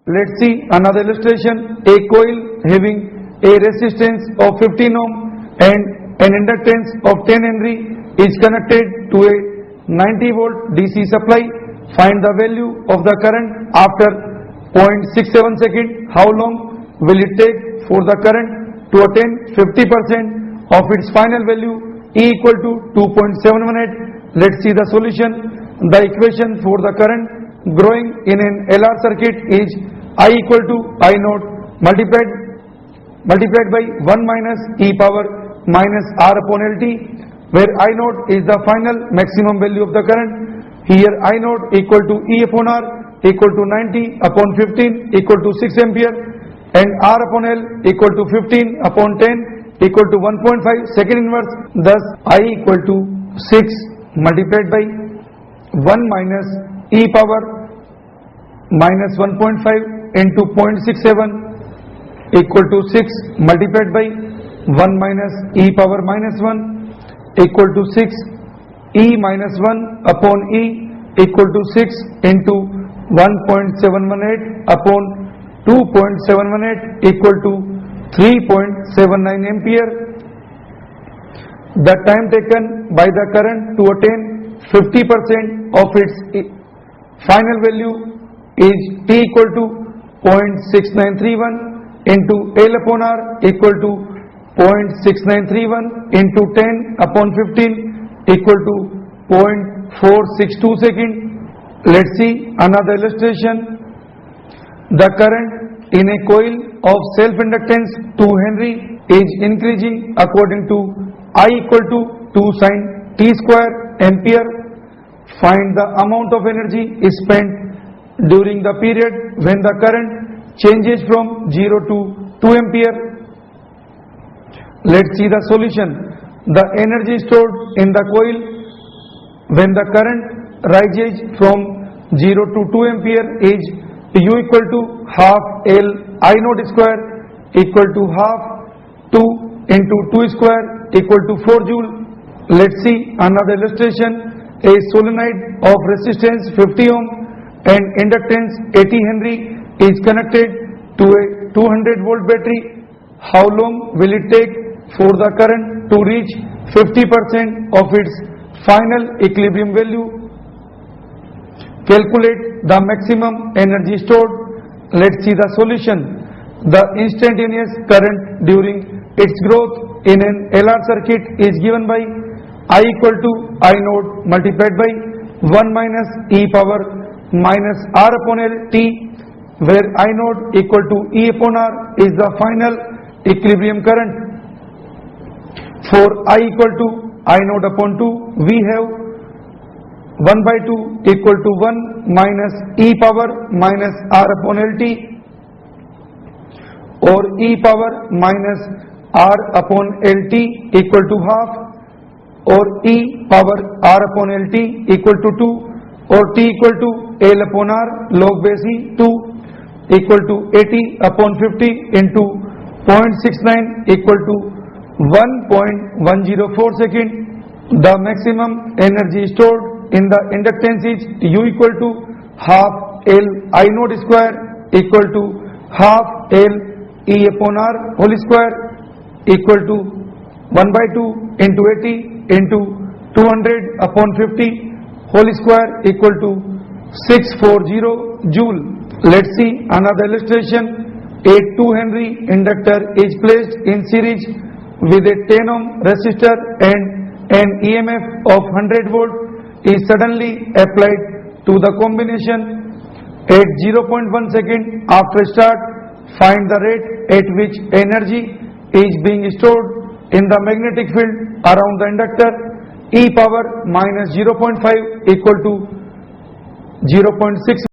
Let's see another illustration. A coil having a resistance of 15 ohm and an inductance of 10 Henry is connected to a 90 volt DC supply. Find the value of the current after 0.67 second. How long will it take for the current to attain 50% of its final value? E equal to 2.718. Let's see the solution. The equation for the current growing in an LR circuit is I equal to I naught multiplied by 1 minus e power minus R upon LT, where I naught is the final maximum value of the current. Here I naught equal to E upon R equal to 90 upon 15 equal to 6 ampere, and R upon L equal to 15 upon 10 equal to 1.5 second inverse. Thus I equal to 6 multiplied by 1 minus e power minus 1.5 into 0.67 equal to 6 multiplied by 1 minus e power minus 1 equal to 6 e minus 1 upon e equal to 6 into 1.718 upon 2.718 equal to 3.79 ampere. The time taken by the current to attain 50% of its final value is T equal to 0.6931 into L upon R equal to 0.6931 into 10 upon 15 equal to 0.462 second. Let's see another illustration. The current in a coil of self-inductance 2 Henry is increasing according to I equal to 2 sin T square ampere. Find the amount of energy spent during the period when the current changes from 0 to 2 ampere. Let's see the solution. The energy stored in the coil when the current rises from 0 to 2 ampere is U equal to half L I naught square equal to half 2 into 2 square equal to 4 joule. Let's see another illustration. A solenoid of resistance 50 ohm and inductance 80 Henry is connected to a 200 volt battery. How long will it take for the current to reach 50% of its final equilibrium value? Calculate the maximum energy stored. Let's see the solution. The instantaneous current during its growth in an LR circuit is given by I equal to I naught multiplied by 1 minus e power minus R upon L T, where I naught equal to E upon R is the final equilibrium current. For I equal to I naught upon 2, we have 1 by 2 equal to 1 minus e power minus R upon LT, or e power minus R upon LT equal to half, or e power R upon LT equal to 2, or T equal to L upon R log base e 2 equal to 80 upon 50 into 0.69 equal to 1.104 second. The maximum energy stored in the inductance is U equal to half L I naught square equal to half L E upon R whole square equal to 1 by 2 into 80 into 200 upon 50 whole square equal to 640 joule. Let's see another illustration. A 2 Henry inductor is placed in series with a 10 ohm resistor and an EMF of 100 volt is suddenly applied to the combination at 0.1 second after start. Find the rate at which energy is being stored in the magnetic field around the inductor. E power minus 0.5 equal to 0.6